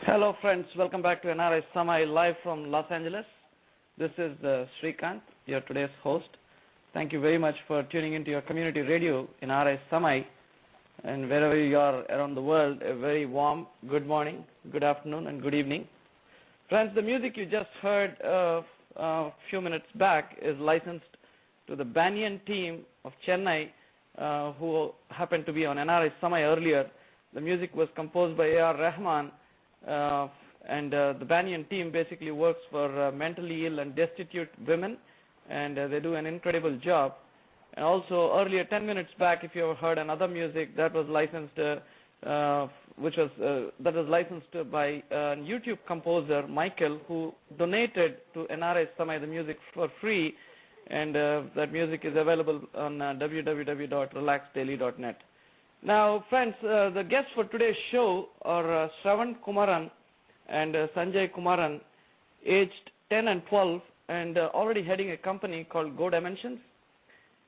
Hello friends, welcome back to NRI Samay live from Los Angeles. This is Srikanth, your today's host. Thank you very much for tuning into your community radio in NRI Samay, and wherever you are around the world, a very warm good morning, good afternoon and good evening. Friends, the music you just heard a few minutes back is licensed to the Banyan team of Chennai, who happened to be on NRI Samay earlier. The music was composed by A.R. Rahman. And the Banyan team basically works for mentally ill and destitute women, and they do an incredible job. And also earlier, 10 minutes back, if you ever heard another music that was licensed, by a YouTube composer, Michael, who donated to NRI Samay the music for free, and that music is available on www.relaxdaily.net. Now, friends, the guests for today's show are Shravan Kumaran and Sanjay Kumaran, aged 10 and 12, and already heading a company called Go Dimensions.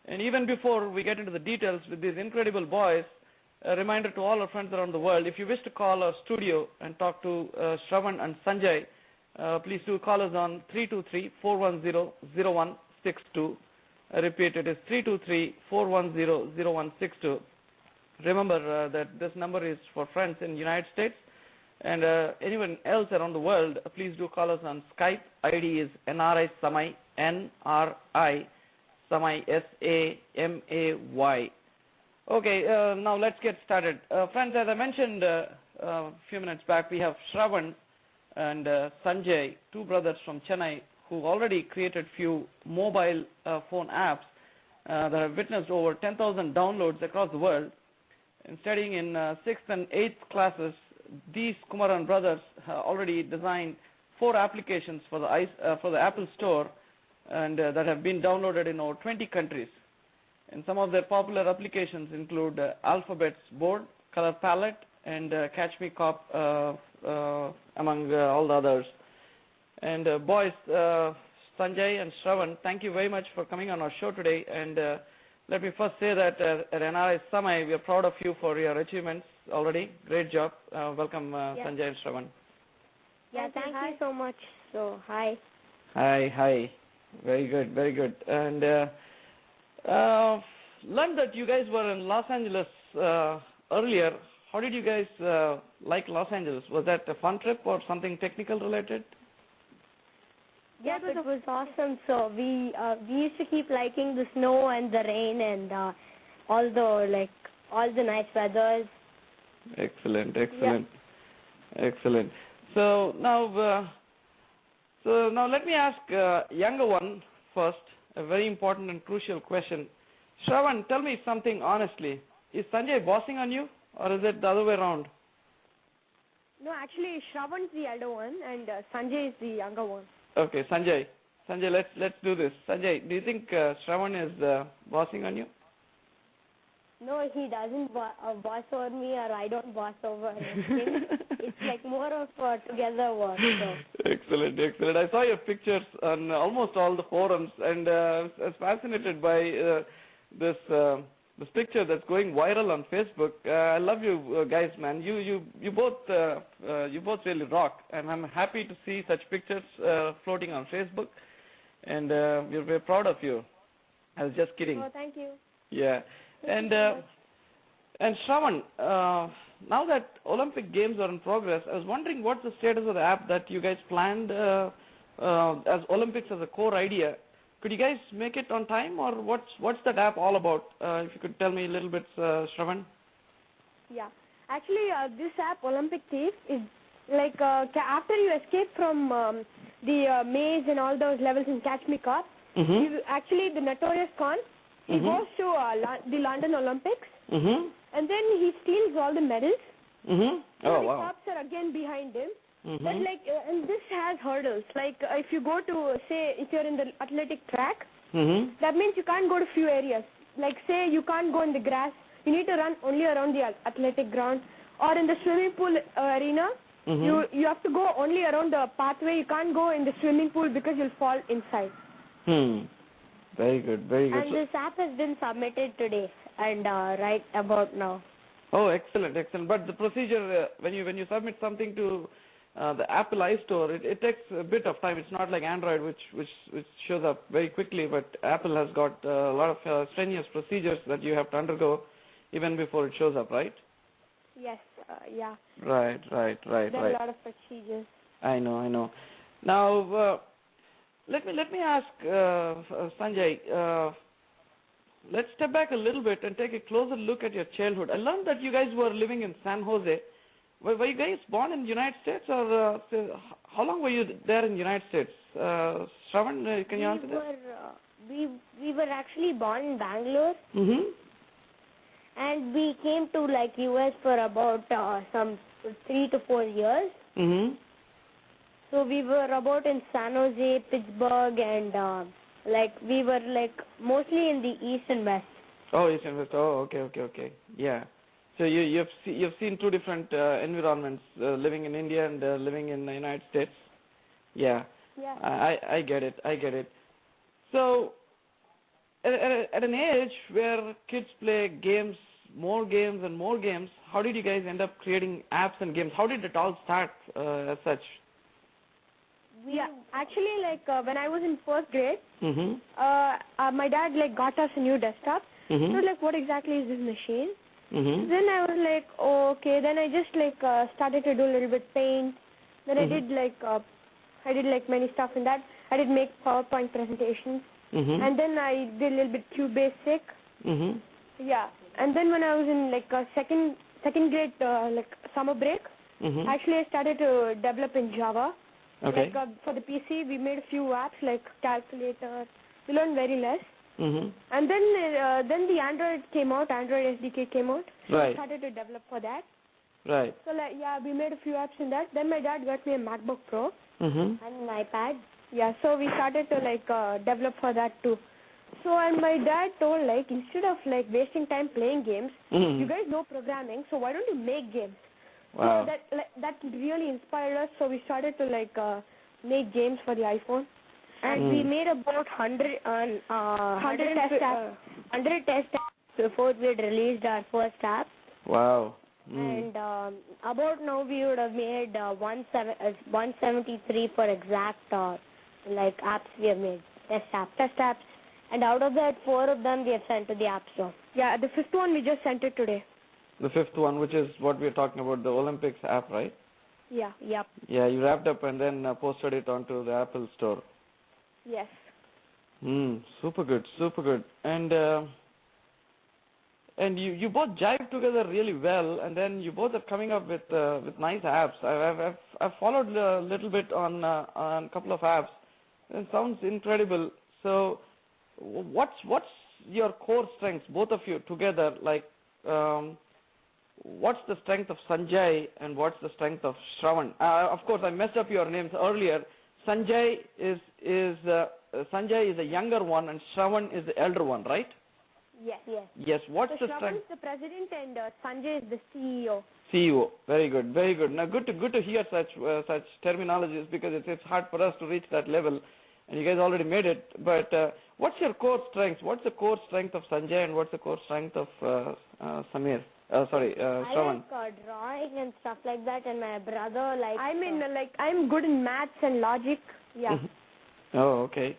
And even before we get into the details with these incredible boys, a reminder to all our friends around the world, if you wish to call our studio and talk to Shravan and Sanjay, please do call us on 323-410-0162. I repeat, it is 323-410-0162. Remember that this number is for friends in the United States, and anyone else around the world, please do call us on Skype. ID is NRI Samay, NRI Samay, S-A-M-A-Y. Okay, now let's get started. Friends, as I mentioned a few minutes back, we have Shravan and Sanjay, two brothers from Chennai, who already created few mobile phone apps that have witnessed over 10,000 downloads across the world. And studying in 6th and 8th classes, these Kumaran brothers already designed 4 applications for the Apple Store, and that have been downloaded in over 20 countries. And some of their popular applications include Alphabet's Board, Color Palette, and Catch Me Cop, among all the others. And boys, Sanjay and Shravan, thank you very much for coming on our show today. And let me first say that at NRI Samay, we are proud of you for your achievements already. Great job. Welcome, Sanjay and Shravan. Yeah, thank you so much. So, hi. Hi. Very good, very good. And learned that you guys were in Los Angeles earlier. How did you guys like Los Angeles? Was that a fun trip or something technical related? Yes, it was awesome. So we used to keep liking the snow and the rain and all the nice weathers. Excellent. So now let me ask younger one first, a very important and crucial question. Shravan, tell me something honestly. Is Sanjay bossing on you, or is it the other way around? No, actually, Shravan's the elder one and Sanjay is the younger one. Okay, Sanjay, let's do this. Sanjay, do you think Shravan is bossing on you? No, he doesn't boss over me, or I don't boss over him. It's like more of together work. So. Excellent. I saw your pictures on almost all the forums, and I was fascinated by this picture that's going viral on Facebook. I love you guys, man. You both really rock, and I'm happy to see such pictures floating on Facebook, and we're very proud of you. I was just kidding. Oh, thank you. Yeah, and Shravan, now that Olympic Games are in progress, I was wondering what's the status of the app that you guys planned as Olympics as a core idea. Could you guys make it on time, or what's that app all about? If you could tell me a little bit, Shravan. Yeah, actually, this app, Olympic Thief, is like after you escape from the maze and all those levels in Catch Me Cop, actually the notorious con, he goes to the London Olympics, and then he steals all the medals. So the cops are again behind him. But and this has hurdles. If you go to, say, if you're in the athletic track, that means you can't go to few areas. Like, say, you can't go in the grass. You need to run only around the athletic ground. Or in the swimming pool arena, you have to go only around the pathway. You can't go in the swimming pool because you'll fall inside. Very good. And this app has been submitted today and right about now. Oh, excellent. But the procedure when you submit something to the Apple iStore, it takes a bit of time. It's not like Android, which shows up very quickly, but Apple has got a lot of strenuous procedures that you have to undergo even before it shows up, right? Yes, yeah. Right. There are a lot of procedures. I know. Now, let me ask Sanjay. Let's step back a little bit and take a closer look at your childhood. I learned that you guys were living in San Jose. Were you guys born in the United States, or how long were you there in the United States? Shravan, can you answer that? We were actually born in Bangalore, Mm-hmm. and we came to like US for about some 3 to 4 years. Mm-hmm. So we were about in San Jose, Pittsburgh, and like we were like mostly in the east and west. Oh, East and West. Oh, okay. Yeah. So you've seen two different environments, living in India and living in the United States. Yeah. Yeah. I get it. So at an age where kids play games, more games and more games, how did you guys end up creating apps and games? How did it all start as such? Yeah, actually, like when I was in first grade, Mm-hmm. my dad like got us a new desktop. Mm-hmm. So like, what exactly is this machine? Mm-hmm. Then I was like, oh, okay. Then I just like started to do a little bit paint. Then I did like many stuff in that. I did make PowerPoint presentations, Mm-hmm. and then I did a little bit QBasic. Mm-hmm. Yeah, and then when I was in like second grade, like summer break, Mm-hmm. actually I started to develop in Java. Okay. Like for the PC, we made a few apps like calculator. We learned very less. Mm-hmm. And then the Android came out. Android SDK came out. So I Right. started to develop for that. Right. So like yeah, we made a few apps in that. Then my dad got me a MacBook Pro Mm-hmm. and an iPad. Yeah, so we started to like develop for that too. So and my dad told like instead of like wasting time playing games, Mhm. you guys know programming, so why don't you make games? Wow. So that really inspired us. So we started to like make games for the iPhone, and we made about 100 test apps. 100 test apps before we had released our first app. Wow. And about now we would have made 173 for exact like apps we have made, test apps, and out of that 4 of them we have sent to the App Store. Yeah, the 5th one we just sent it today. The 5th one, which is what we're talking about, the Olympics app, right? Yeah, yep. Yeah, you wrapped up and then posted it onto the Apple Store. Yes. Super good. And you both jive together really well, and then you both are coming up with nice apps. I've followed a little bit on a couple of apps. It sounds incredible. So, what's your core strengths, both of you together? Like, what's the strength of Sanjay and what's the strength of Shravan? Of course, I messed up your names earlier. Sanjay is the younger one, and Shravan is the elder one, right? Yes. Yes. What's So the Shravan strength? is the president and Sanjay is the CEO. CEO. Very good. Now, good to hear such terminologies, because it's hard for us to reach that level, and you guys already made it. But what's your core strength? What's the core strength of Sanjay, and what's the core strength of Samir? Shravan. I like drawing and stuff like that, and my brother like. I'm good in maths and logic. Yeah. Oh, okay.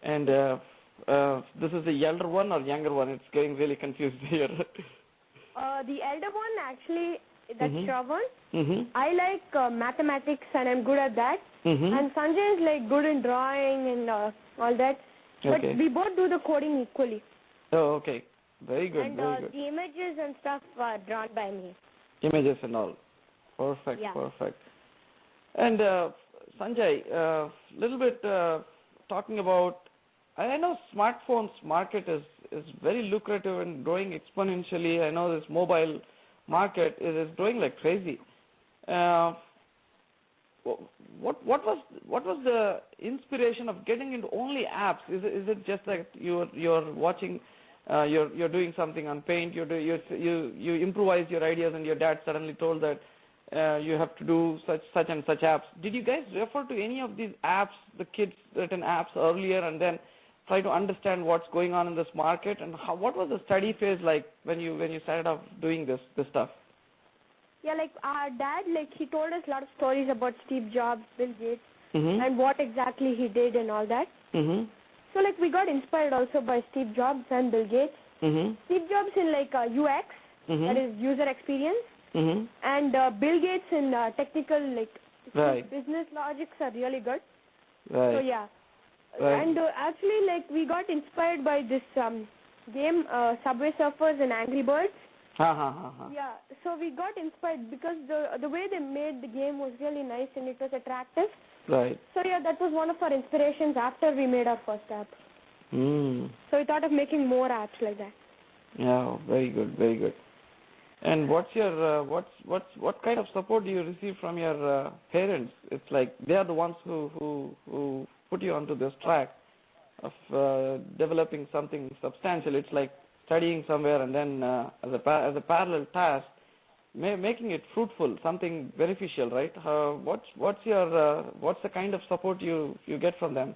And this is the elder one or younger one? It's getting really confused here. The elder one actually, that's Shravan. Mm-hmm. I like mathematics and I'm good at that. Mm-hmm. And Sanjay is like good in drawing and all that. But Okay. we both do the coding equally. Oh, okay. Very good. And Very good. the images and stuff are drawn by me. Images and all. Perfect. Yeah. Perfect. And Sanjay, little bit talking about. I know smartphones market is very lucrative and growing exponentially. I know this mobile market is growing like crazy. What was the inspiration of getting into only apps? Is it just like you're watching, you're doing something on Paint, you improvise your ideas, and your dad suddenly told that you have to do such and such apps. Did you guys refer to any of these apps, the kids written apps earlier, and then try to understand what's going on in this market? And what was the study phase like when you started off doing this stuff? Yeah, like our dad, like he told us a lot of stories about Steve Jobs, Bill Gates, Mm-hmm. and what exactly he did and all that. Mm-hmm. So like we got inspired also by Steve Jobs and Bill Gates. Mm-hmm. Steve Jobs in like UX, Mm-hmm. that is user experience, Mm-hmm. and Bill Gates in technical, like his Right. business logics are really good. Right. So yeah, Right. and actually like we got inspired by this game, Subway Surfers and Angry Birds. Ha ha ha ha. Yeah, so we got inspired because the way they made the game was really nice and it was attractive. Right. So yeah, that was one of our inspirations after we made our first app. Mm. So we thought of making more apps like that. Yeah, very good, very good. And what's your what kind of support do you receive from your parents? It's like they are the ones who put you onto this track of developing something substantial. It's like studying somewhere and then as a parallel task, making it fruitful, something beneficial, right? What's the kind of support you get from them?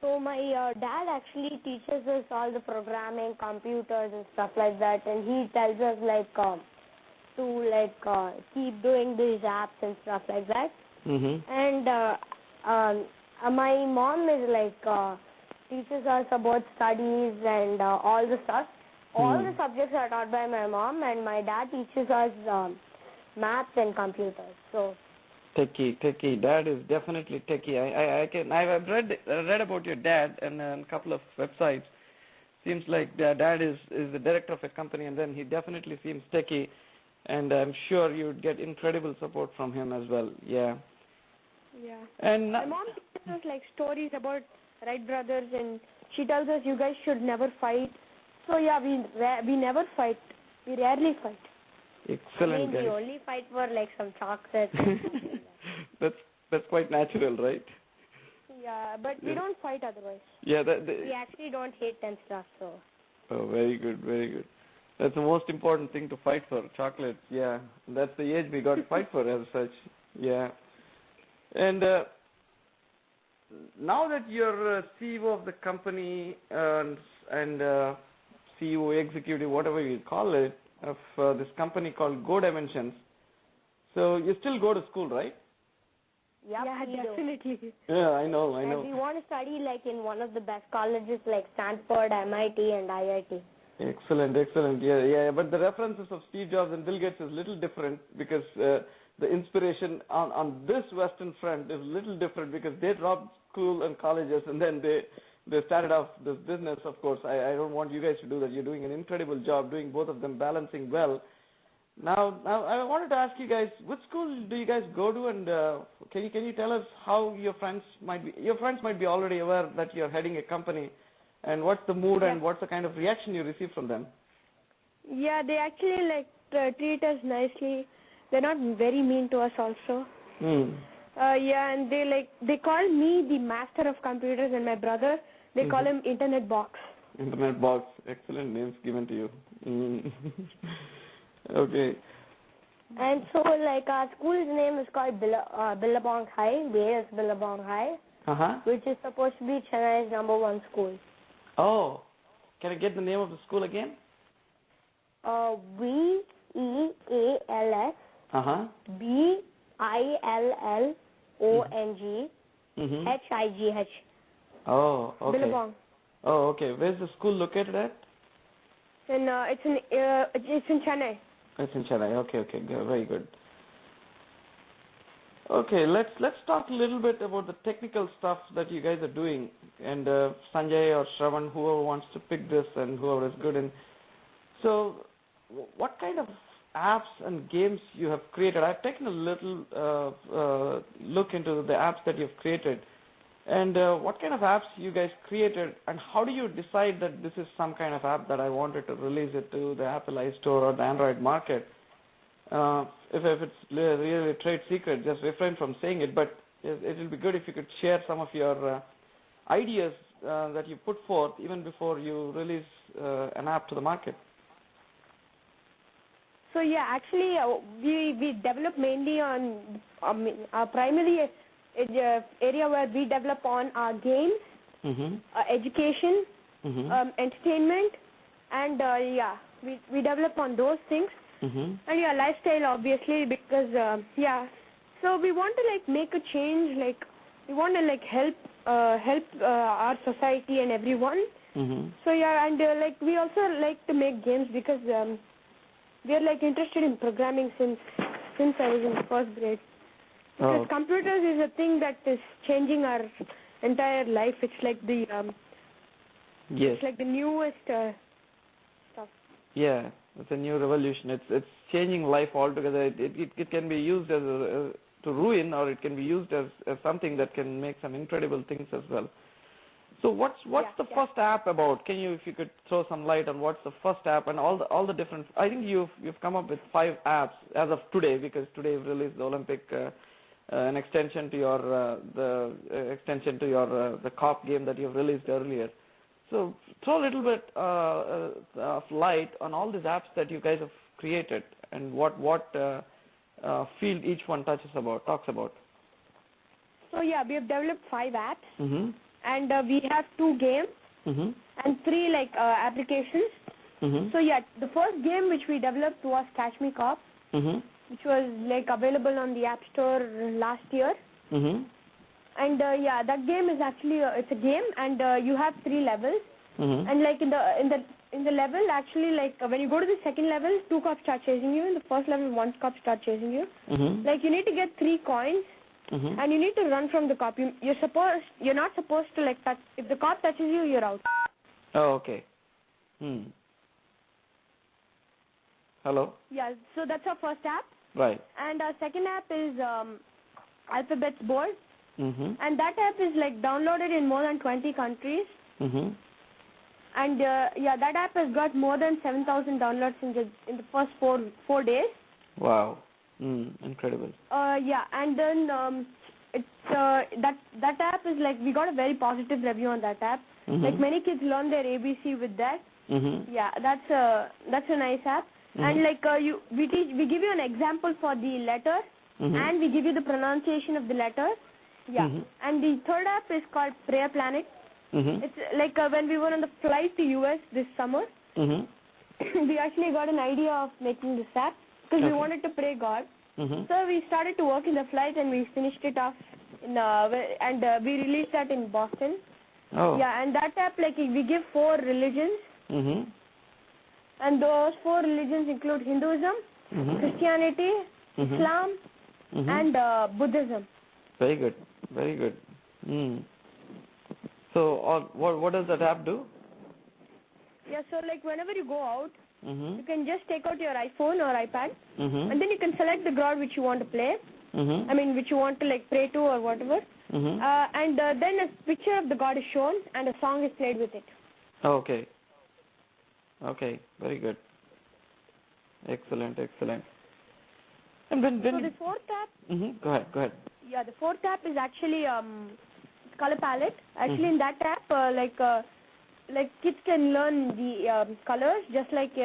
So my dad actually teaches us all the programming, computers and stuff like that, and he tells us like to keep doing these apps and stuff like that. Mm-hmm. And my mom is like teaches us about studies and all the stuff. All the subjects are taught by my mom, and my dad teaches us maths and computers. So. Techie. Dad is definitely techie. I've read about your dad and a couple of websites. Seems like dad is the director of a company, and then he definitely seems techie, and I'm sure you'd get incredible support from him as well. Yeah. Yeah. And my mom teaches us like stories about Wright brothers, and she tells us you guys should never fight. So yeah, we never fight. We rarely fight. Excellent, we guys. only fight for like some chocolates. That's quite natural, right? Yeah, but we don't fight otherwise. Yeah, We actually don't hate and stuff, so. Oh, very good, very good. That's the most important thing to fight for, chocolates. Yeah, that's the age we got to fight for as such. Yeah. And now that you're CEO of the company and CEO, executive, whatever you call it, of this company called Go Dimensions, so you still go to school, right? Yep, yeah, definitely. Yeah, I know. And we want to study like in one of the best colleges like Stanford, MIT and IIT. Excellent. Yeah. But the references of Steve Jobs and Bill Gates is little different because the inspiration on this Western front is little different because they dropped school and colleges and then they started off this business. Of course, I don't want you guys to do that. You're doing an incredible job doing both of them, balancing well. Now I wanted to ask you guys, which school do you guys go to, and can you tell us how your friends might be already aware that you're heading a company, and what's the mood and what's the kind of reaction you receive from them? Yeah, they actually like treat us nicely. They're not very mean to us also. Yeah, and they call me the master of computers, and my brother, they call him Internet Box. Internet Box, excellent names given to you. Okay. And so like our school's name is called Billabong High, BS Billabong High, which is supposed to be Chennai's #1 school. Oh, can I get the name of the school again? VEALS BILLONG Oh, okay. Billabong. Oh, okay. Where's the school located at? It's in Chennai. It's in Chennai. Okay. Good. Very good. Okay, let's talk a little bit about the technical stuff that you guys are doing, and Sanjay or Shravan, whoever wants to pick this and whoever is good in. So, what kind of apps and games you have created? I've taken a little look into the apps that you've created, and what kind of apps you guys created, and how do you decide that this is some kind of app that I wanted to release it to the Apple iStore or the Android market? If it's really a trade secret, just refrain from saying it, but it will be good if you could share some of your ideas that you put forth even before you release an app to the market. So yeah, actually we develop mainly on our primary area where we develop on our games, education, entertainment, and we develop on those things. And yeah, lifestyle obviously, because yeah, so we want to like make a change, like we want to like help our society and everyone. So yeah, and like we also like to make games because we are like interested in programming since I was in first grade. Because computers is a thing that is changing our entire life. It's like the Yes. it's like the newest stuff. Yeah, it's a new revolution. It's changing life altogether. It can be used as to ruin, or it can be used as something that can make some incredible things as well. So what's the first app about? Can you, if you could throw some light on what's the first app and all the different? I think you've come up with 5 apps as of today, because today you've released the Olympic an extension to your the COP game that you've released earlier. So throw a little bit of light on all these apps that you guys have created and what field each one talks about. So yeah, we have developed 5 apps, and we have 2 games and 3 like applications. So yeah, the first game which we developed was Catch Me Cop, which was like available on the App Store last year. And yeah, that game is actually it's a game, and you have 3 levels. And like in the level, actually, like when you go to the second level, 2 cops start chasing you. In the first level, 1 cop start chasing you. Like you need to get 3 coins, and you need to run from the cop. You're not supposed to like touch. If the cop touches you, you're out. Oh, okay. Hello. Yeah, so that's our first app. Right. And our second app is Alphabet's Board. And that app is like downloaded in more than 20 countries. And yeah, that app has got more than 7,000 downloads in the first 4 days. Wow. Incredible. Yeah, and then it's that app is like, we got a very positive review on that app. Like many kids learn their ABC with that. Yeah, that's a nice app. And like we give you an example for the letter, and we give you the pronunciation of the letter. Yeah, and the third app is called Prayer Planet. It's like when we were on the flight to US this summer, we actually got an idea of making this app because we wanted to pray God. So we started to work in the flight, and we finished it off and we released that in Boston. Yeah, and that app, like we give 4 religions, and those 4 religions include Hinduism, Christianity, Islam, and Buddhism. Very good. Very good. So what does that app do? Yeah, so like whenever you go out, you can just take out your iPhone or iPad, and then you can select the God which you want to play. I mean, which you want to like pray to or whatever. And then a picture of the God is shown, and a song is played with it. Okay. Okay. Very good. Excellent. Excellent. And when So the fourth app. Go ahead. Yeah, the fourth app is actually color palette. Actually, in that app, like kids can learn the colors just like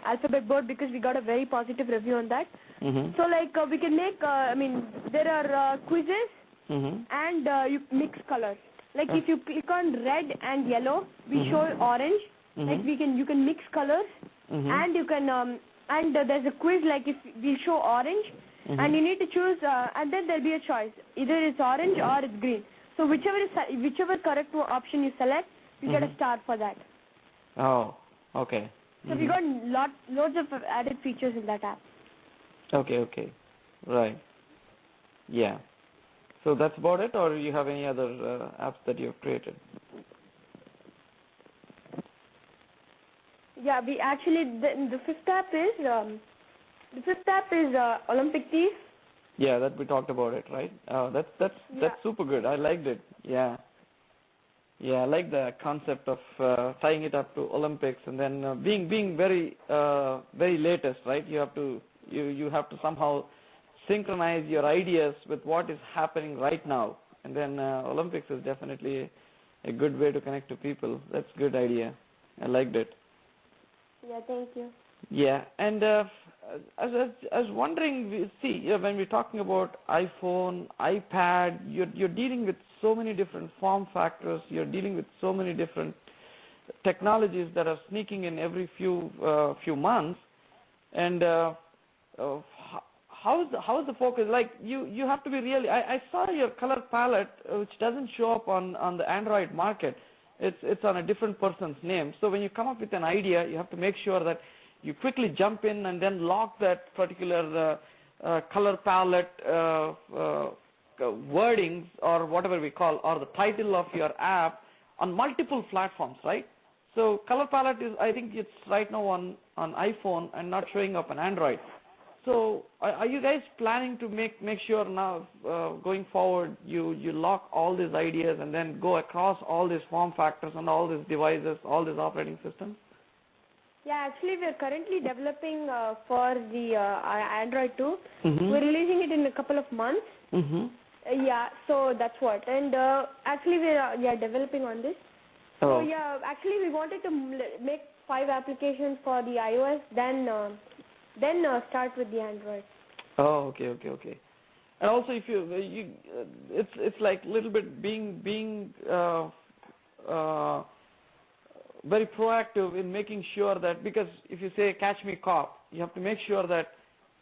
Alphabet Board, because we got a very positive review on that. So like we can make, I mean, there are quizzes, and you mix colors. Like if you click on red and yellow, we show orange. Like you can mix colors, and you can and there's a quiz, like if we show orange, and you need to choose, and then there'll be a choice. Either it's orange or it's green. So whichever correct option you select, you get a star for that. Oh, okay. So we got loads of added features in that app. Okay. Right. Yeah. So that's about it, or you have any other apps that you've created? Yeah, we actually the fifth app is Olympic Thief. Yeah, that we talked about it, right? That's super good. I liked it. Yeah, I like the concept of tying it up to Olympics, and then being very very latest, right? You have to somehow synchronize your ideas with what is happening right now, and then Olympics is definitely a good way to connect to people. That's a good idea. I liked it. Yeah, thank you. Yeah, and I was wondering, when we're talking about iPhone, iPad, you're dealing with so many different form factors. You're dealing with so many different technologies that are sneaking in every few months. And how's the focus? Like you have to be really. I saw your color palette, which doesn't show up on the Android market. It's on a different person's name. So when you come up with an idea, you have to make sure that you quickly jump in and then lock that particular color palette wordings or whatever we call, or the title of your app on multiple platforms, right? So color palette is, I think it's right now on iPhone and not showing up on Android. So are you guys planning to make sure now going forward you lock all these ideas and then go across all these form factors and all these devices, all these operating systems? Yeah, actually we are currently developing for the Android too. We're releasing it in a couple of months. Yeah, so that's what. And actually we are developing on this. So yeah, actually we wanted to make 5 applications for the iOS, then start with the Android. Oh, okay. And also, if it's like a little bit being very proactive in making sure that, because if you say Catch Me Cop, you have to make sure that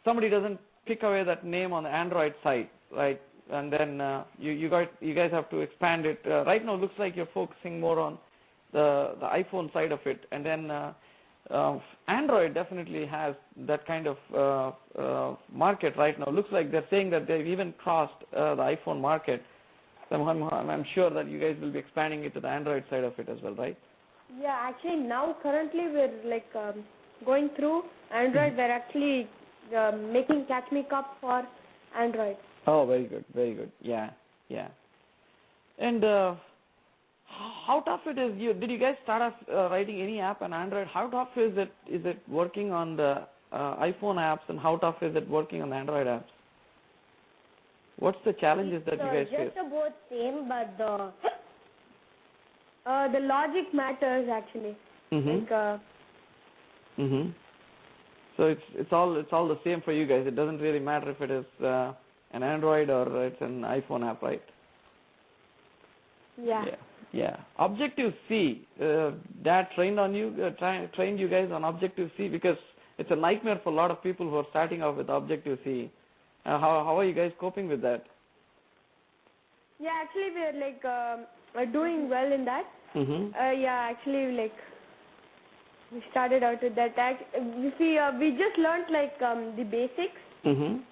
somebody doesn't pick away that name on the Android side, right? And then you guys have to expand it. Right now, it looks like you're focusing more on the iPhone side of it, and then Android definitely has that kind of market right now. Looks like they're saying that they've even crossed the iPhone market. So I'm sure that you guys will be expanding it to the Android side of it as well, right? Yeah, actually now currently we're like going through Android. We're actually making Catch Me Cup for Android. Oh, very good. Yeah. And how tough it is? Did you guys start off writing any app on Android? How tough is it working on the iPhone apps, and how tough is it working on the Android apps? What's the challenges that you guys face? Just about same, but the logic matters actually. So it's all the same for you guys. It doesn't really matter if it is an Android or it's an iPhone app, right? Yeah. Objective-C, Dad trained you guys on Objective-C, because it's a nightmare for a lot of people who are starting off with Objective-C. How are you guys coping with that? Yeah, actually we're like doing well in that. Yeah, actually like we started out with that. We just learned like the basics, and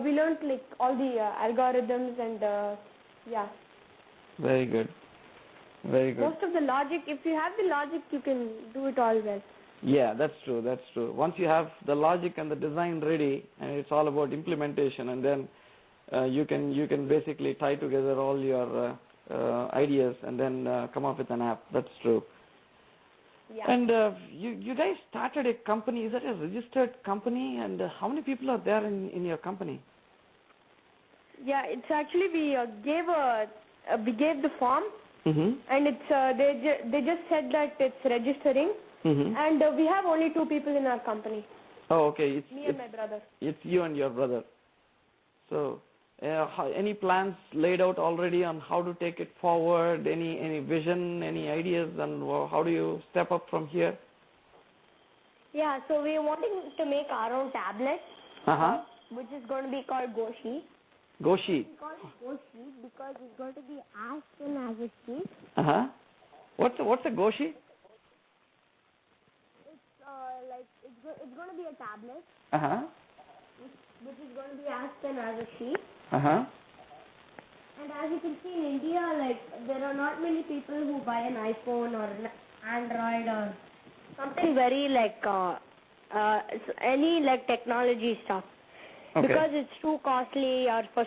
we learned like all the algorithms and yeah. Very good. Most of the logic, if you have the logic, you can do it all well. Yeah, that's true. Once you have the logic and the design ready, and it's all about implementation, and then you can basically tie together all your ideas and then come up with an app. That's true. Yeah. And you guys started a company. Is that a registered company? And how many people are there in your company? Yeah, it's actually we gave the form, and it's they just said that it's registering, and we have only 2 people in our company. Oh, okay. It's me and my brother. It's you and your brother. So, any plans laid out already on how to take it forward? Any vision, any ideas, and how do you step up from here? Yeah, so we're wanting to make our own tablet, which is going to be called Goshi. Goshi. It's called Goshi because it's going to be as thin as a sheet. What's a Goshi? It's going to be a tablet. Which is going to be as thin as a sheet. And as you can see in India, like there are not many people who buy an iPhone or an Android or something very like any like technology stuff. Okay. Because it's too costly or for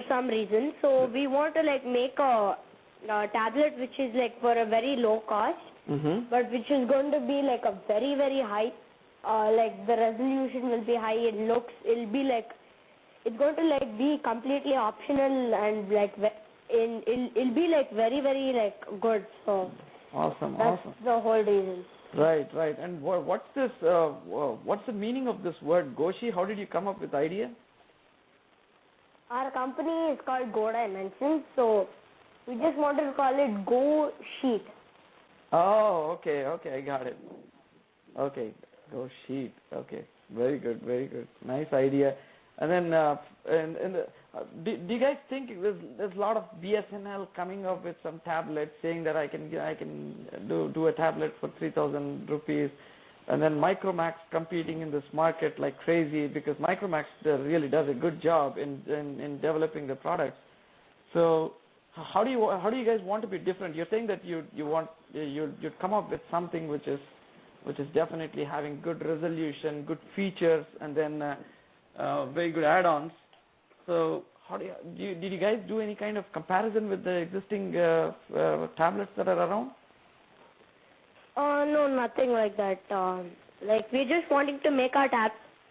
some reason. So we want to like make a tablet which is like for a very low cost, but which is going to be like a very high. Like the resolution will be high. It'll be like it's going to like be completely optional, and like it'll be like very like good. So that's the whole reason. Right. And what's this? What's the meaning of this word Goshi? How did you come up with the idea? Our company is called Go Dimensions, so we just wanted to call it Go Sheet. Oh, okay, I got it. Okay, Oh, sheet. Okay. Very good. Very good. Nice idea. And then, do you guys think there's a lot of BSNL coming up with some tablets saying that I can do a tablet for 3,000 rupees, and then Micromax competing in this market like crazy because Micromax really does a good job in developing the products. So how do you guys want to be different? You're saying that you'd come up with something which is definitely having good resolution, good features, and then very good add-ons. So how did you guys do any kind of comparison with the existing tablets that are around? No, nothing like that. Like we're just wanting to make our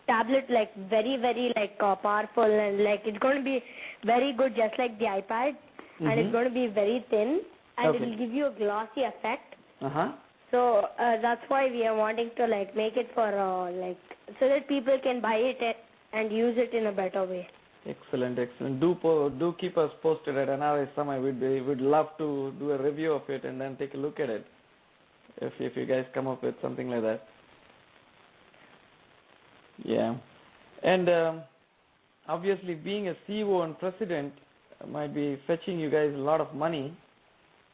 tablet like very, very like powerful, and like it's going to be very good, just like the iPad, and it's going to be very thin, and it'll give you a glossy effect. So that's why we are wanting to like make it for like so that people can buy it and use it in a better way. Excellent, excellent. Do keep us posted at another Samay. We'd love to do a review of it and then take a look at it. If you guys come up with something like that. Yeah. And obviously being a CEO and president might be fetching you guys a lot of money.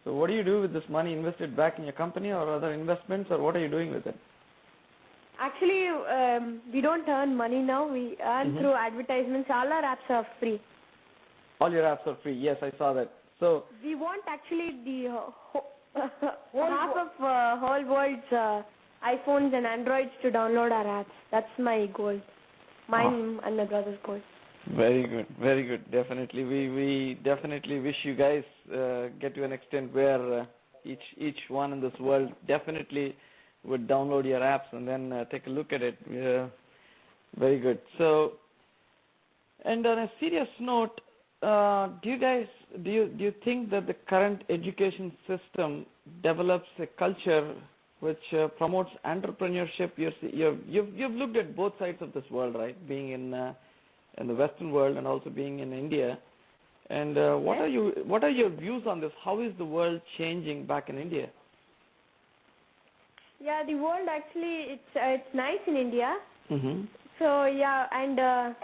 So what do you do with this money? Invest it back in your company or other investments, or what are you doing with it? Actually, we don't earn money now. We earn through advertisements. All our apps are free. All your apps are free. Yes, I saw that. So we want actually the half of whole world's iPhones and Androids to download our apps. That's my goal. Mine and my brother's goal. Very good, very good. Definitely, we definitely wish you guys get to an extent where each one in this world definitely would download your apps and then take a look at it. Very good. So, and on a serious note, do you think that the current education system develops a culture which promotes entrepreneurship? You've looked at both sides of this world, right? Being in the Western world and also being in India. And what are your views on this? How is the world changing back in India? Yeah, the world actually it's nice in India. So yeah, and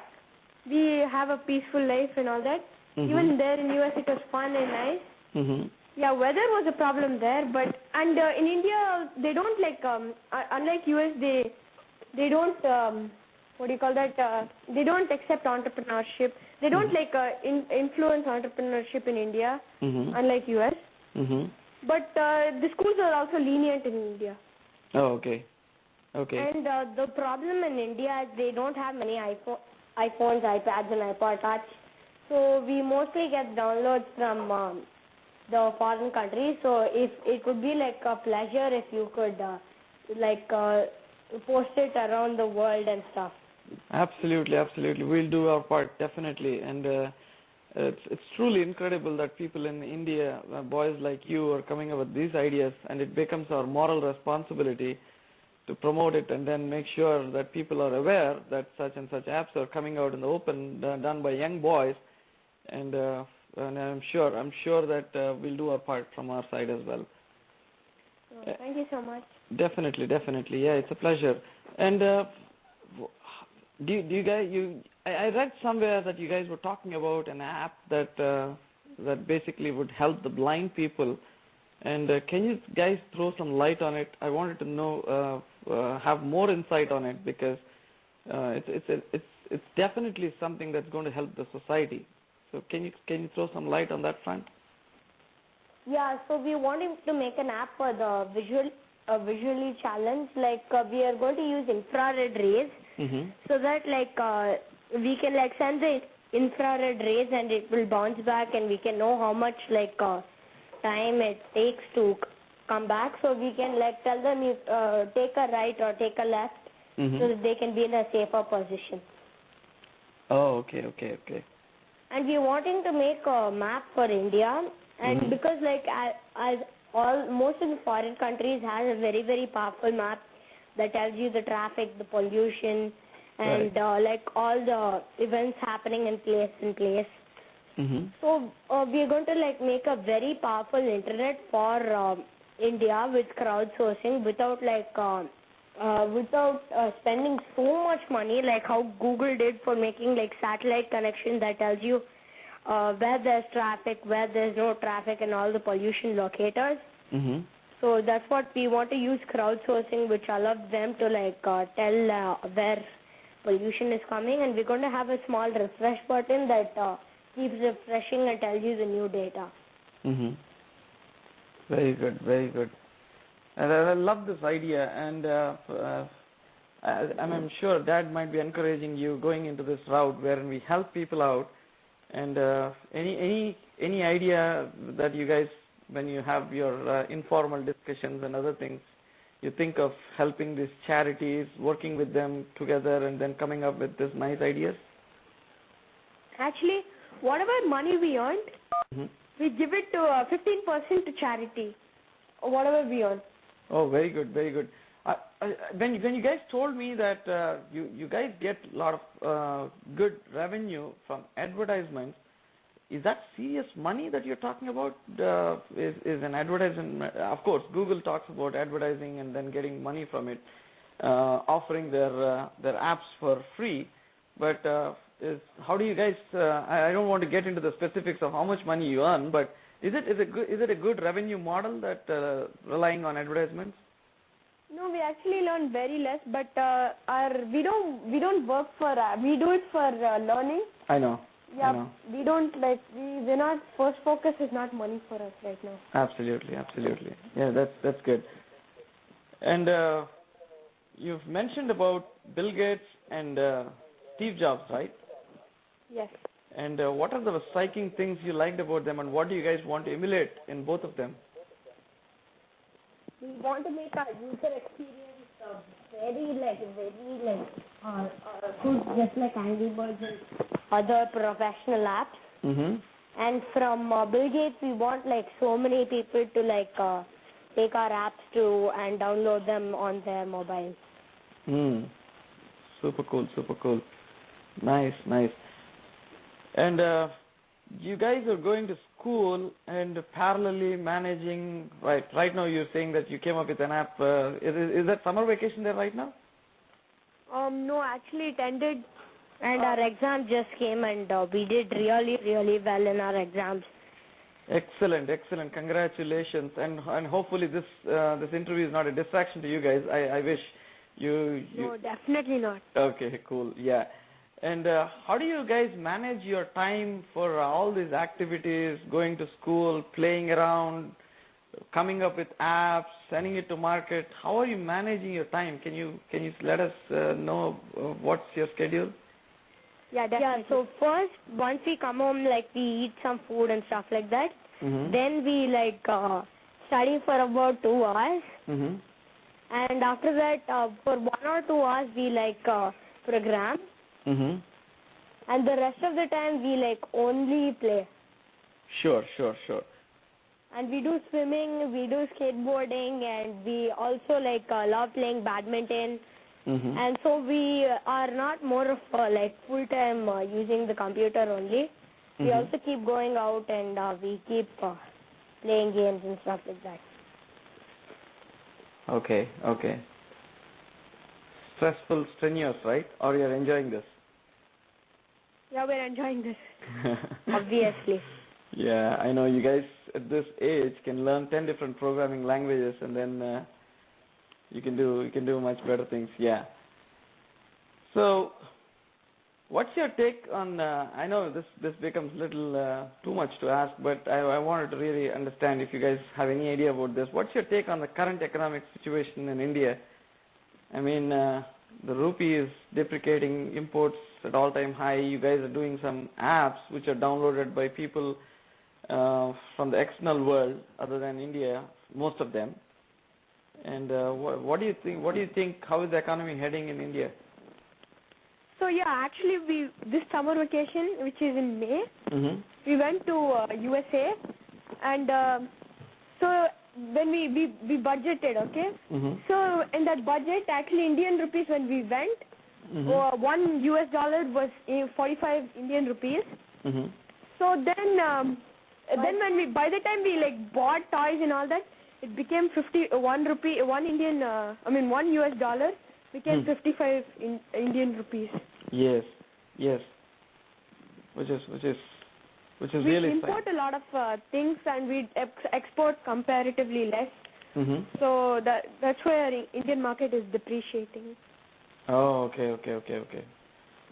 we have a peaceful life and all that. Even there in US it was fun and nice. Yeah, weather was a problem there, but in India they don't like unlike US they don't what do you call that? They don't accept entrepreneurship. They don't like influence entrepreneurship in India, unlike US. But the schools are also lenient in India. Oh, okay. Okay. And the problem in India is they don't have many iPhones, iPads, and iPod Touch. So we mostly get downloads from the foreign countries. So if it would be like a pleasure if you could post it around the world and stuff. Absolutely, absolutely. We'll do our part, definitely. And it's truly incredible that people in India, boys like you, are coming up with these ideas, and it becomes our moral responsibility to promote it and then make sure that people are aware that such and such apps are coming out in the open, done by young boys, and I'm sure that we'll do our part from our side as well. Thank you so much. Definitely, definitely. Yeah, it's a pleasure. And do you guys, I read somewhere that you guys were talking about an app that basically would help the blind people. And can you guys throw some light on it? I wanted to know, have more insight on it, because it's definitely something that's going to help the society. So can you throw some light on that front? Yeah, so we wanted to make an app for the visually challenged. Like we are going to use infrared rays, so that like we can like send the infrared rays and it will bounce back, and we can know how much like time it takes to come back. So we can like tell them you take a right or take a left, so that they can be in a safer position. Oh, okay. And we're wanting to make a map for India, and because like as most of the foreign countries has a very, very powerful map that tells you the traffic, the pollution, and like all the events happening in place. So we are going to like make a very powerful internet for India with crowdsourcing without like without spending so much money, like how Google did for making like satellite connection that tells you where there's traffic, where there's no traffic, and all the pollution locators. Mm-hmm. So that's what we want to use, crowdsourcing, which allows them to like tell where pollution is coming, and we're going to have a small refresh button that keeps refreshing and tells you the new data. Mm-hmm. Very good, very good. And I love this idea, and I'm sure Dad might be encouraging you going into this route wherein we help people out. And any idea that you guys, when you have your informal discussions and other things, you think of helping these charities, working with them together, and then coming up with these nice ideas? Actually, whatever money we earned, we give it to 15% to charity, or whatever we earn. Oh, very good, very good. When you guys told me that you guys get a lot of good revenue from advertisements, is that serious money that you're talking about? Is an advertisement? Of course, Google talks about advertising and then getting money from it, offering their apps for free. But how do you guys? I don't want to get into the specifics of how much money you earn, but is it a good revenue model that relying on advertisements? No, we actually learn very less, but we don't work for we do it for learning. I know. Yeah, I know. we don't like we're not first focus is not money for us right now. Absolutely, absolutely. Yeah, that's good. And you've mentioned about Bill Gates and Steve Jobs, right? Yes. And what are the striking things you liked about them, and what do you guys want to emulate in both of them? We want to make our user experience very good, just like Angry Birds and other professional apps. Mm-hmm. And from Bill Gates, we want like so many people to like take our apps to and download them on their mobiles. Super cool, super cool. Nice, nice. And you guys are going to school and parallelly managing, right now you're saying that you came up with an app. Is that summer vacation there right now? No, actually it ended and our exam just came and we did really well in our exams. Excellent, excellent. Congratulations. And hopefully this interview is not a distraction to you guys. I wish you... No, definitely not. Okay, cool. Yeah. And how do you guys manage your time for all these activities, going to school, playing around, coming up with apps, sending it to market? How are you managing your time? Can you let us know what's your schedule? Yeah, definitely. Yeah, so first, once we come home, like we eat some food and stuff like that. Mm-hmm. Then we like study for about 2 hours. Mm-hmm. And after that, for 1 or 2 hours, we like program. Mm-hmm. And the rest of the time, we like only play. Sure. And we do swimming, we do skateboarding, and we also like love playing badminton. Mm-hmm. And so we are not more of like full-time using the computer only. We also keep going out and we keep playing games and stuff like that. Okay. Stressful, strenuous, right? Or you're enjoying this? Yeah, we're enjoying this. Obviously. Yeah, I know you guys at this age can learn 10 different programming languages, and then you can do much better things. Yeah. So, what's your take on? I know this becomes a little too much to ask, but I wanted to really understand if you guys have any idea about this. What's your take on the current economic situation in India? I mean, the rupee is depreciating, imports at all-time high. You guys are doing some apps which are downloaded by people from the external world, other than India, most of them. And what do you think? What do you think? How is the economy heading in India? So yeah, actually this summer vacation, which is in May, we went to USA, and so when we budgeted, okay. So in that budget, actually Indian rupees when we went, $1 was 45 Indian rupees. So then when by the time we like bought toys and all that, it became 1 rupee, 1 Indian, $1 US became 55 Indian rupees. Yes, yes. Which is We really import fine. a lot of things and we export comparatively less. Mm-hmm. So that's why our Indian market is depreciating. Oh, okay.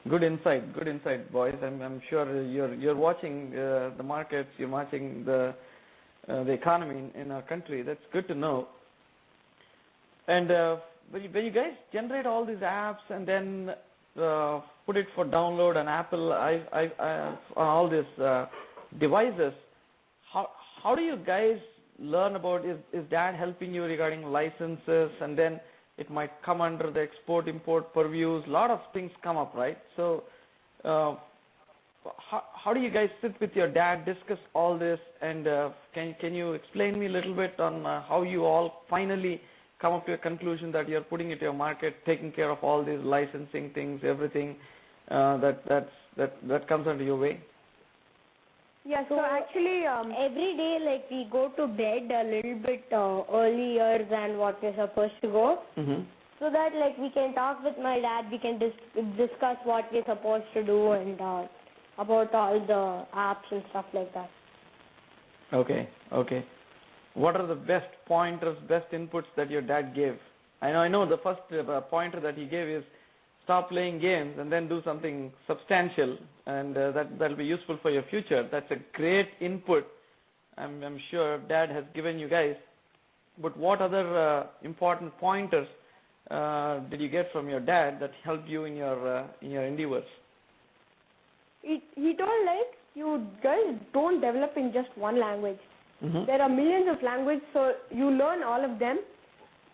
Good insight, boys. I'm sure you're watching the markets, you're watching the economy in our country. That's good to know. And when you guys generate all these apps and then put it for download on Apple, on all these devices, how do you guys learn about? Is Dad helping you regarding licenses, and then it might come under the export import purviews? A lot of things come up, right? So how do you guys sit with your dad, discuss all this, and can you explain me a little bit on how you all finally come up to a conclusion that you're putting it to your market, taking care of all these licensing things, everything that comes under your way? Yeah, so actually Every day, like, we go to bed a little bit earlier than what we're supposed to go. Mm-hmm. So that, like, we can talk with my dad, we can discuss what we're supposed to do and about all the apps and stuff like that. Okay. What are the best pointers, best inputs that your dad gave? I know the first pointer that he gave is stop playing games and then do something substantial, and that'll be useful for your future. That's a great input. I'm sure Dad has given you guys. But what other important pointers did you get from your dad that helped you in your endeavors? he told like you guys don't develop in just one language. Mm-hmm. There are millions of languages, so you learn all of them.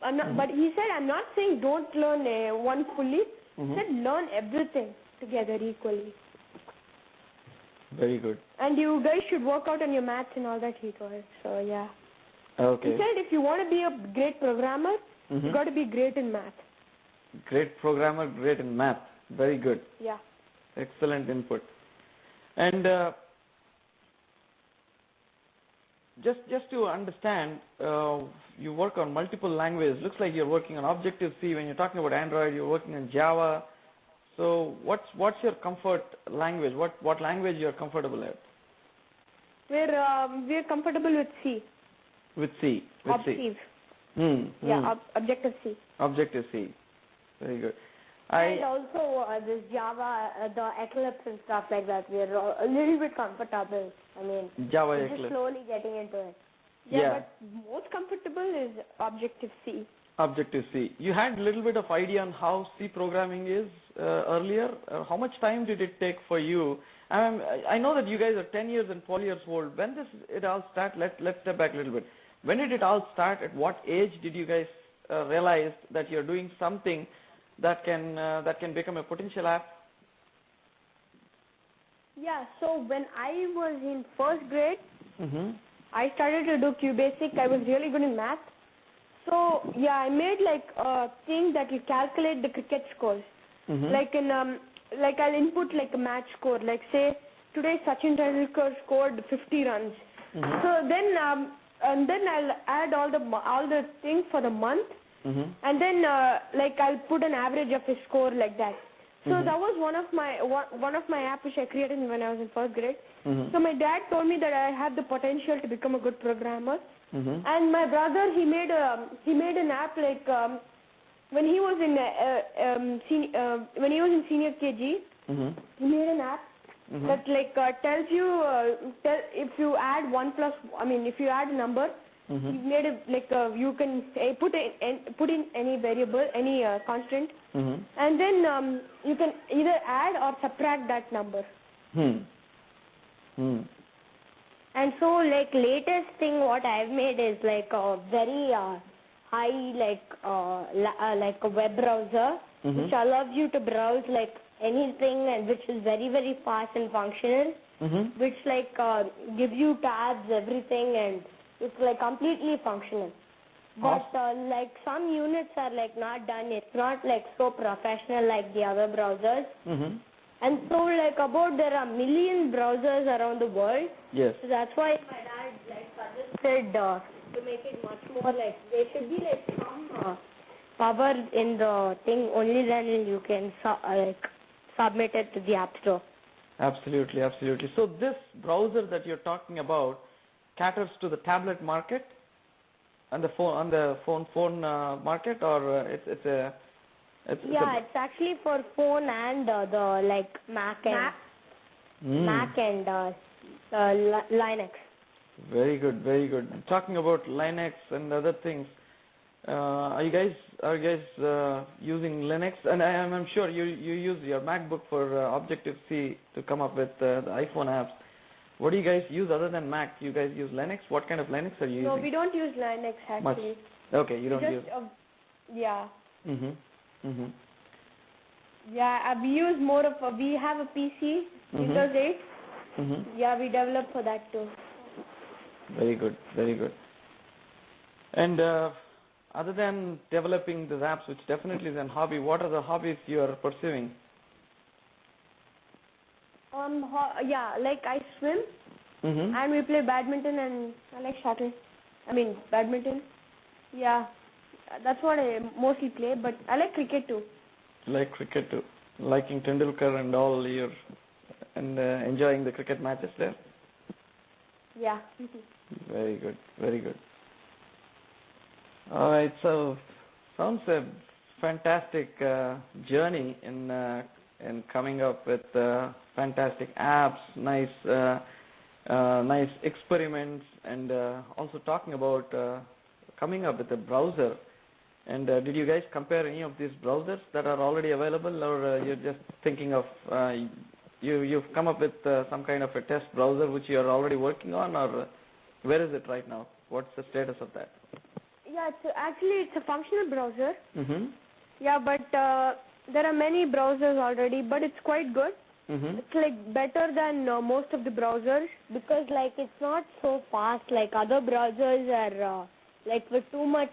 But he said, I'm not saying don't learn one fully. He said learn everything together equally. Very good. And you guys should work out on your maths and all that, he told. So yeah. Okay. He said if you want to be a great programmer, you got to be great in math. Great programmer, great in math. Very good. Yeah. Excellent input. And just to understand, you work on multiple languages. Looks like you're working on Objective-C. When you're talking about Android, you're working on Java. So what's your comfort language? What language you're comfortable at? We're comfortable with C. With C. With C. Yeah, Objective-C. Objective-C. Very good. And also this Java, the Eclipse and stuff like that, we're a little bit comfortable. I mean, Java we're Eclipse. just slowly getting into it. Yeah, but most comfortable is Objective-C. Objective-C. You had a little bit of idea on how C programming is earlier. How much time did it take for you? I know that you guys are 10 years and 12 years old. When did it all start? Let's step back a little bit. When did it all start? At what age did you guys realize that you're doing something that can become a potential app? Yeah, so when I was in first grade, I started to do QBasic. I was really good in math. So yeah, I made like a thing that will calculate the cricket scores. Like I'll input like a match score. Like say today Sachin Tendulkar scored 50 runs. So then I'll add all the things for the month. And then like I'll put an average of his score like that. So that was one of my app which I created when I was in first grade. So my dad told me that I have the potential to become a good programmer. And my brother, he made an app like when he was in senior KG. He made an app that like tells you if you add if you add a number. He made it like you can put in any variable, any constant, and then you can either add or subtract that number. And so, like, latest thing what I've made is like a very high, like a web browser, which allows you to browse like anything and which is very, very fast and functional, which like gives you tabs, everything, and it's like completely functional. But like some units are like not done. It's not like so professional like the other browsers. And so like there are million browsers around the world. Yes. So that's why my dad like suggested to make it much more like there should be like some power in the thing. Only then you can submit it to the app store. Absolutely, absolutely. So this browser that you're talking about caters to the tablet market and the phone market, or It's actually for phone and the like Mac and Linux. Very good, very good. Talking about Linux and other things, are you guys using Linux? And I'm sure you use your MacBook for Objective-C to come up with the iPhone apps. What do you guys use other than Mac? You guys use Linux? What kind of Linux are you using? No, we don't use Linux actually. Much. Okay, you don't just, use. Yeah. Mm-hmm. Yeah, we use more of we have a PC, Windows 8. Yeah, we develop for that too. Very good, very good. And other than developing these apps, which definitely is a hobby, what are the hobbies you are pursuing? Yeah, like I swim and we play badminton and I like shuttle. I mean badminton. Yeah, that's what I mostly play. But I like cricket too. Like cricket too, liking Tendulkar and all your, and enjoying the cricket matches there. Yeah. Very good, very good. All right, so sounds a fantastic journey in coming up with fantastic apps, nice experiments, and also talking about coming up with a browser. And did you guys compare any of these browsers that are already available, or you're just thinking of you've come up with some kind of a test browser which you are already working on, or where is it right now? What's the status of that? Yeah, it's a functional browser. Yeah, but there are many browsers already, but it's quite good. It's like better than most of the browsers because like it's not so fast like other browsers are like with too much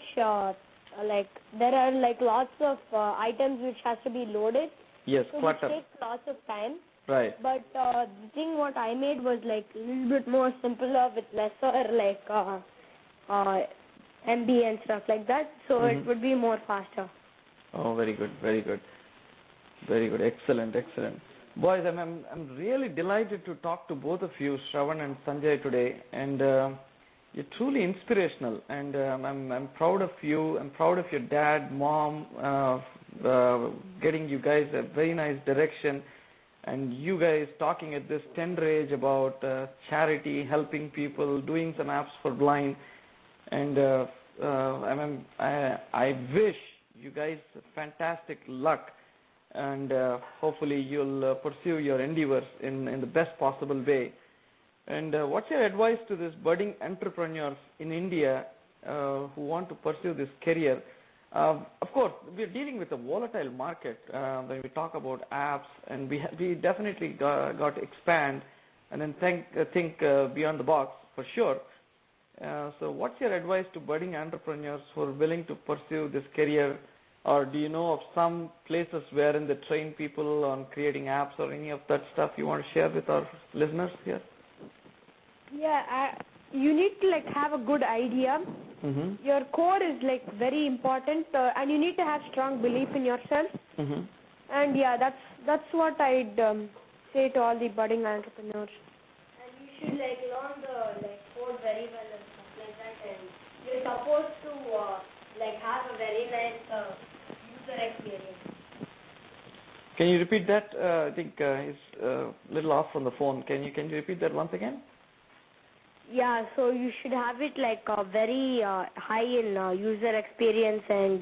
like there are like lots of items which has to be loaded. Yes, so clutter. It takes lots of time. Right. But the thing what I made was like a little bit more simpler with lesser like MB and stuff like that. So it would be more faster. Oh, very good, very good, very good, excellent, excellent. Boys, I'm really delighted to talk to both of you, Shravan and Sanjay, today, and you're truly inspirational, and I'm proud of you. I'm proud of your dad, mom, getting you guys a very nice direction, and you guys talking at this tender age about charity, helping people, doing some apps for blind, and I wish you guys fantastic luck, and hopefully you'll pursue your endeavors in the best possible way. And what's your advice to these budding entrepreneurs in India who want to pursue this career? Of course, we're dealing with a volatile market when we talk about apps, and we definitely got to expand and then think beyond the box for sure. So what's your advice to budding entrepreneurs who are willing to pursue this career, or do you know of some places wherein they train people on creating apps or any of that stuff you want to share with our listeners here? Yeah, you need to like have a good idea. Your core is like very important, and you need to have strong belief in yourself. And yeah, that's what I'd say to all the budding entrepreneurs. And you should like learn the like code very well and stuff like that, and you're supposed to like have a very nice user experience. Can you repeat that? I think he's a little off from the phone. Can you repeat that once again? Yeah, so you should have it like very high in user experience, and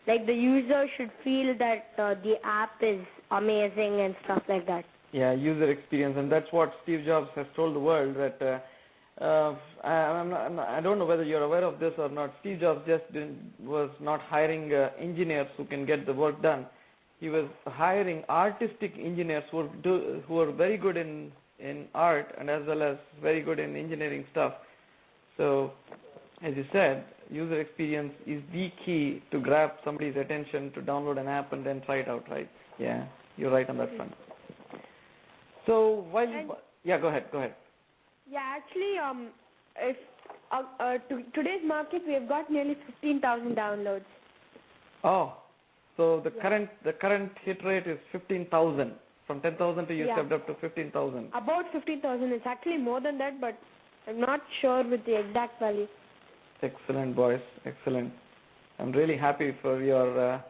like the user should feel that the app is amazing and stuff like that. Yeah, user experience, and that's what Steve Jobs has told the world that I don't know whether you're aware of this or not. Steve Jobs was not hiring engineers who can get the work done. He was hiring artistic engineers who are very good in art and as well as very good in engineering stuff. So, as you said, user experience is the key to grab somebody's attention to download an app and then try it out, right? Yeah, you're right on that front. So, yeah, go ahead. Yeah, actually, if today's market, we have got nearly 15,000 downloads. Oh, so the current hit rate is 15,000. From 10,000 to you stepped up to 15,000. About 15,000. It's actually more than that, but I'm not sure with the exact value. Excellent, boys. Excellent. I'm really happy for your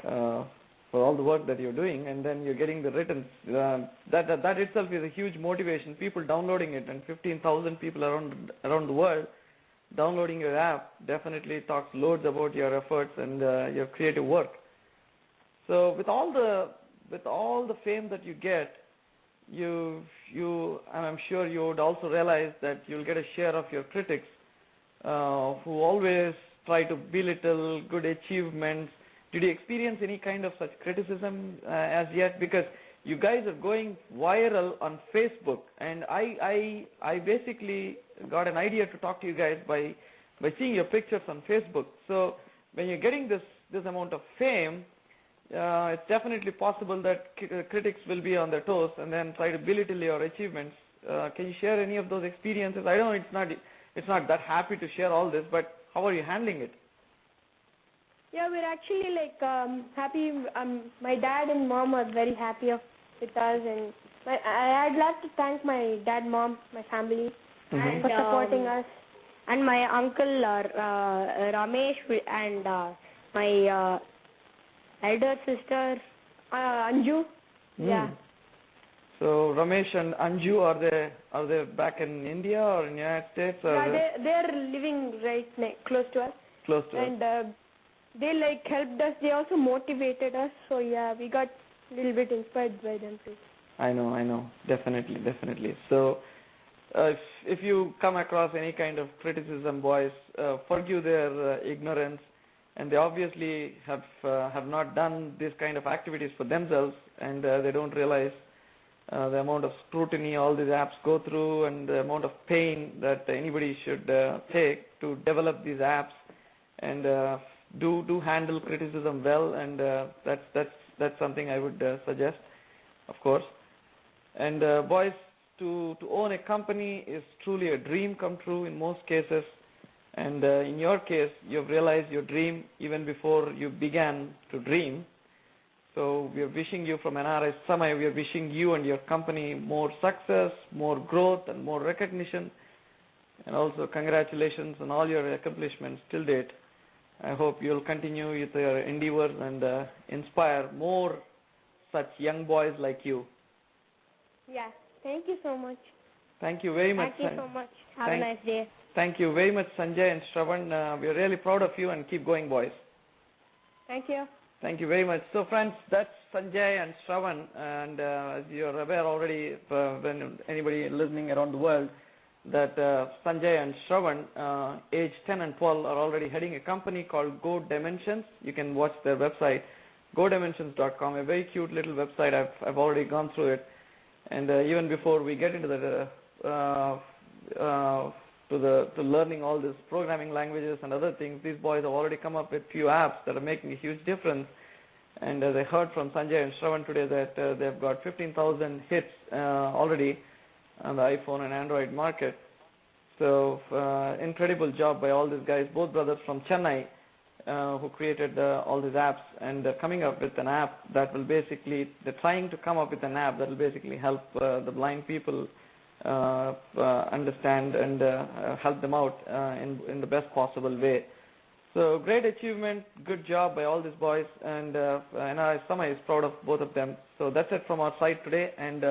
for all the work that you're doing, and then you're getting the returns. That itself is a huge motivation. People downloading it, and 15,000 people around the world downloading your app definitely talks loads about your efforts and your creative work. So with all the fame that you get, and I'm sure you would also realize that you'll get a share of your critics who always try to belittle good achievements. Did you experience any kind of such criticism as yet? Because you guys are going viral on Facebook, and I basically got an idea to talk to you guys by seeing your pictures on Facebook. So when you're getting this amount of fame, it's definitely possible that critics will be on their toes and then try to belittle your achievements. Can you share any of those experiences? I know it's not that happy to share all this, but how are you handling it? Yeah, we're actually like happy. My dad and mom are very happy with us, and I'd like to thank my dad, mom, my family And for supporting us. And my uncle Ramesh and my elder sister Anju. Yeah. So Ramesh and Anju, are they back in India or in the United States? Or Yeah, they're living right close to us. Close to us. And they like helped us. They also motivated us. So yeah, we got a little bit inspired by them too. I know, definitely. So if you come across any kind of criticism, boys, forgive their ignorance, and they obviously have not done this kind of activities for themselves, and they don't realize the amount of scrutiny all these apps go through, and the amount of pain that anybody should take to develop these apps, and do handle criticism well, and that's something I would suggest, of course. And boys, to own a company is truly a dream come true in most cases, and in your case, you've realized your dream even before you began to dream. So we are wishing you from NRI Samay, we are wishing you and your company more success, more growth, and more recognition, and also congratulations on all your accomplishments till date. I hope you'll continue with your endeavors and inspire more such young boys like you. Yeah. Thank you so much. Thank you very much. Thank you so much. Have a nice day. Thank you very much, Sanjay and Shravan. We are really proud of you, and keep going, boys. Thank you. Thank you very much. So friends, that's Sanjay and Shravan, and as you're aware already, when anybody listening around the world, that Sanjay and Shravan, age 10 and 12, are already heading a company called Go Dimensions. You can watch their website, godimensions.com, a very cute little website. I've already gone through it, and even before we get into to learning all these programming languages and other things, these boys have already come up with few apps that are making a huge difference. And as I heard from Sanjay and Shravan today that they've got 15,000 hits already on the iPhone and Android market. So incredible job by all these guys, both brothers from Chennai, who created all these apps, and coming up with an app that will basically, they're trying to come up with an app that will basically help the blind people understand and help them out in the best possible way. So great achievement, good job by all these boys, and Samay is proud of both of them. So that's it from our side today, and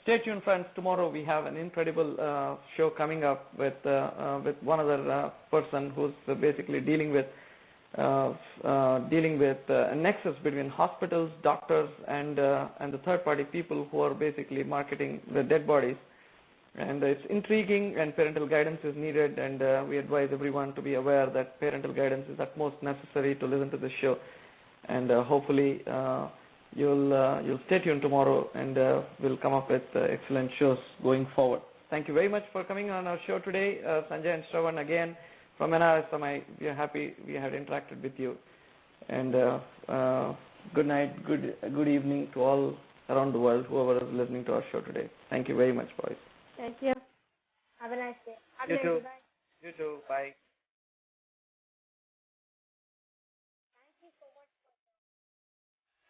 stay tuned, friends. Tomorrow we have an incredible show coming up with one other person who's basically dealing with a nexus between hospitals, doctors, and the third-party people who are basically marketing the dead bodies. And it's intriguing, and parental guidance is needed, and we advise everyone to be aware that parental guidance is at most necessary to listen to this show. And hopefully you'll stay tuned tomorrow, and we'll come up with excellent shows going forward. Thank you very much for coming on our show today. Sanjay and Shravan again from NRI Samay. We are happy we had interacted with you. And good night, good evening to all around the world, whoever is listening to our show today. Thank you very much, boys. Thank you. Have a nice day. You too. You too. Bye.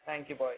Thank you, boys.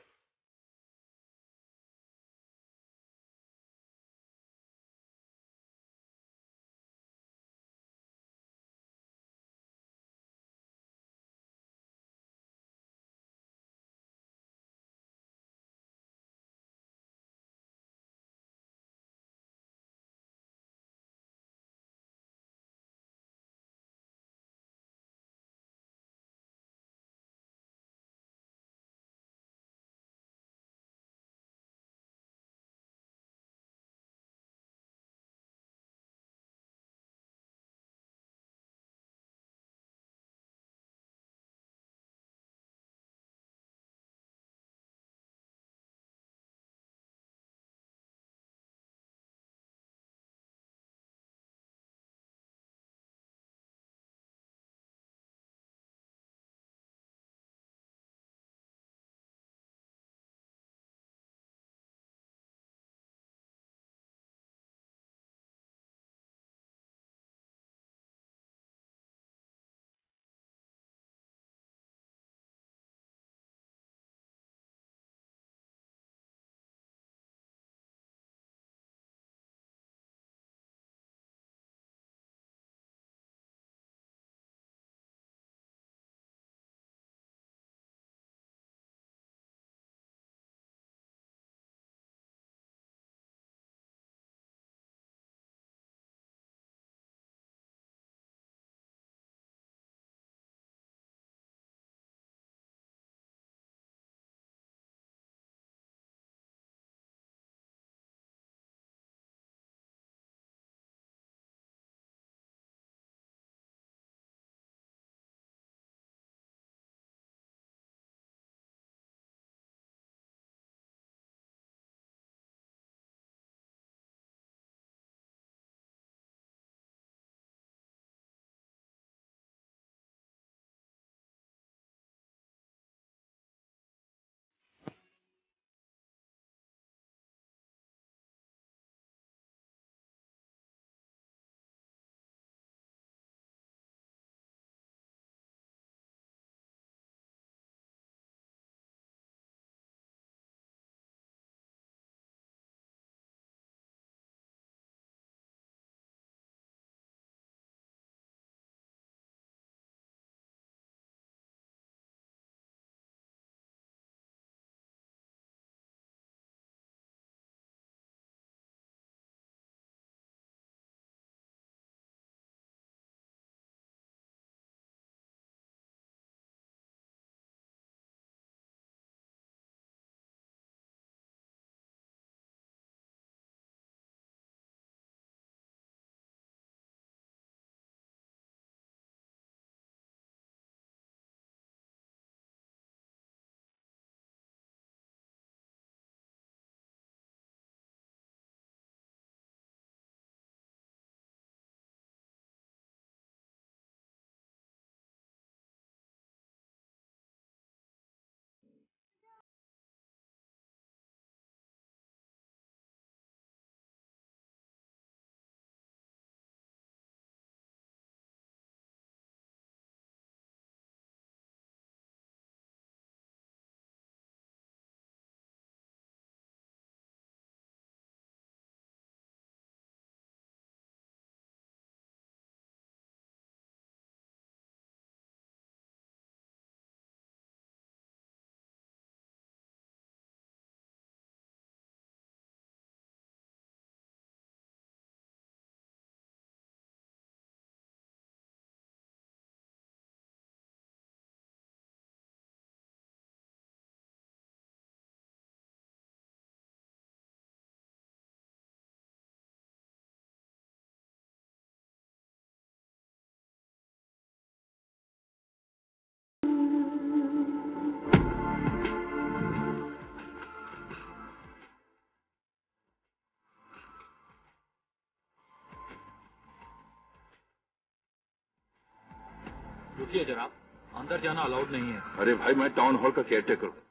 रुकिए जनाब, अंदर जाना allowed नहीं है। अरे भाई, मैं town hall का केयरटेकर हूँ।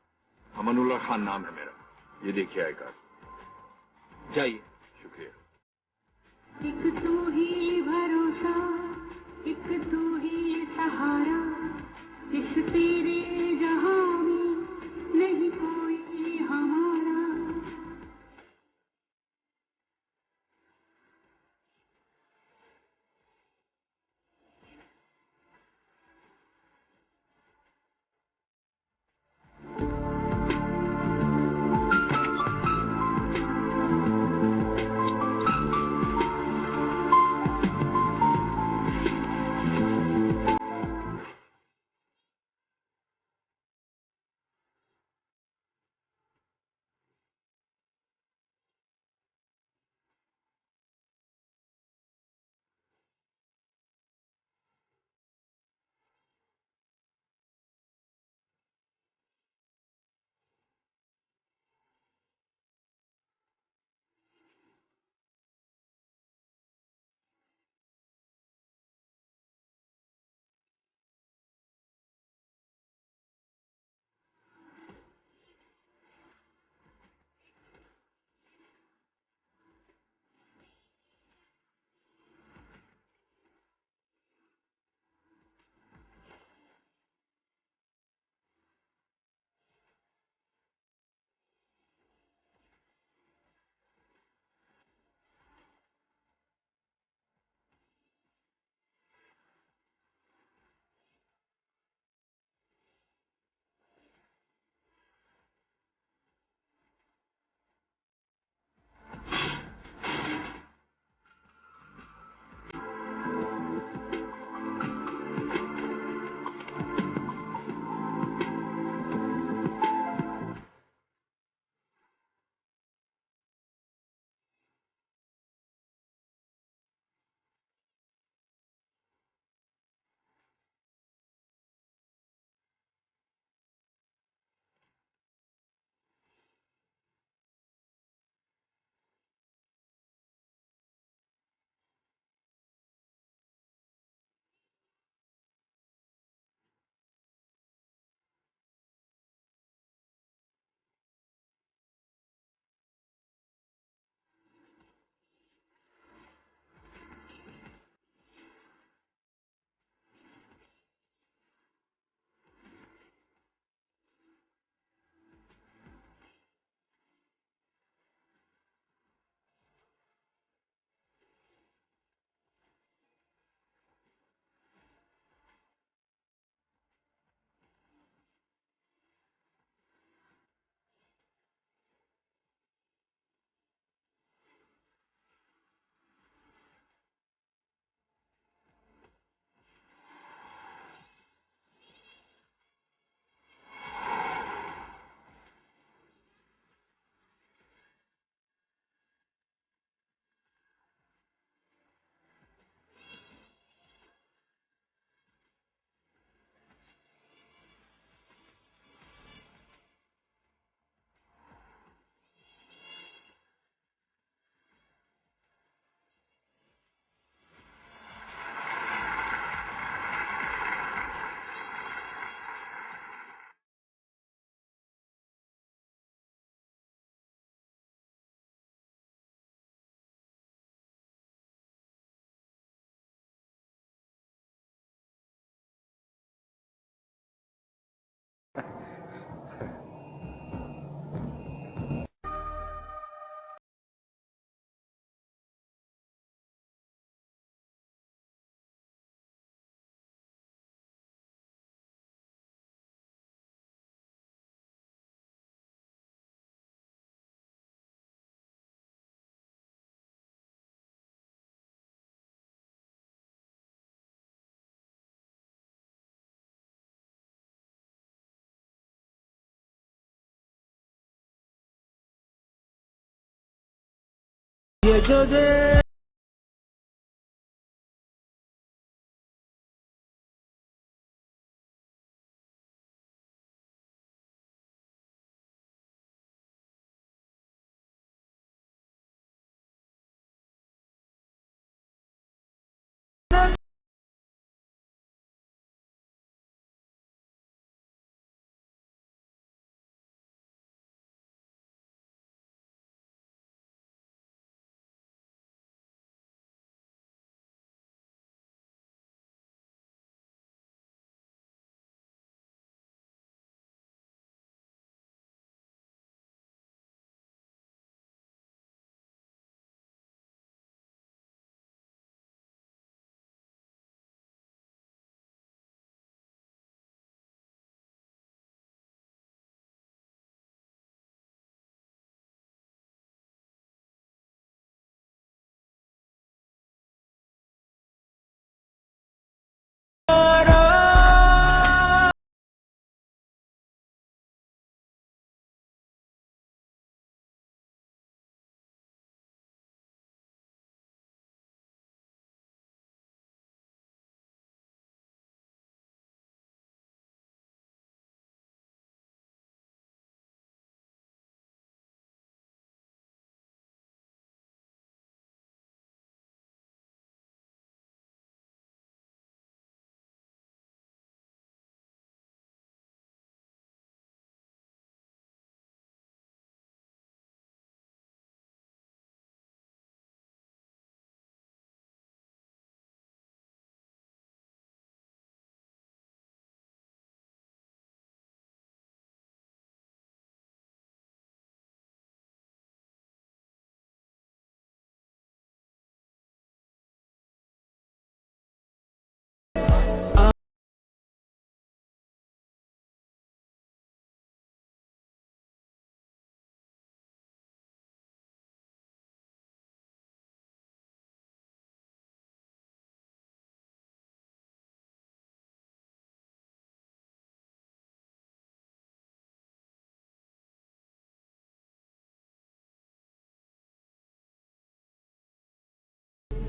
अमनुल्लाह खान नाम है मेरा। ये देखिए आई कार्ड। जाइए। शुक्रिया। एक तू ही भरोसा कि तू ही सहारा इस तेरे जहां में नहीं कोई हमारा.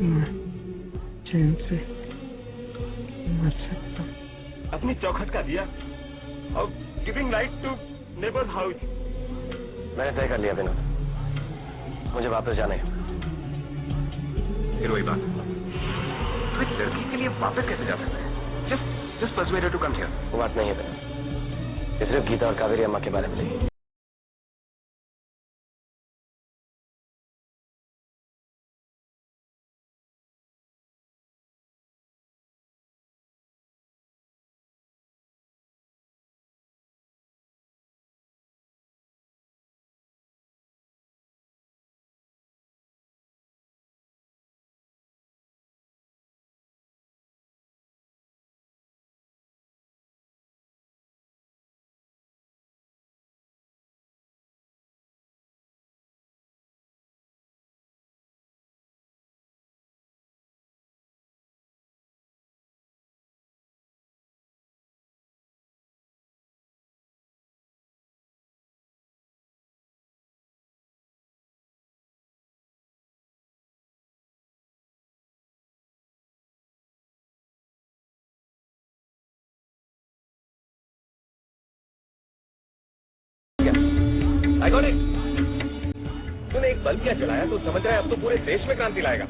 मैं चैन से मर सकता हूँ। अपनी चौखट का दिया और giving right to neighbour house. मैंने तय कर लिया विनोद, मुझे वापस जाना है। फिर वही बात, तो एक लड़की के लिए वापस कैसे जा सकते हैं? Just persuade her to come here. वो बात नहीं है विनोद, ये सिर्फ गीता और कावेरी अम्मा के बारे में नहीं। I got it. तूने एक बल्ब क्या चलाया तो समझ रहा है अब तो पूरे देश में क्रांति लाएगा।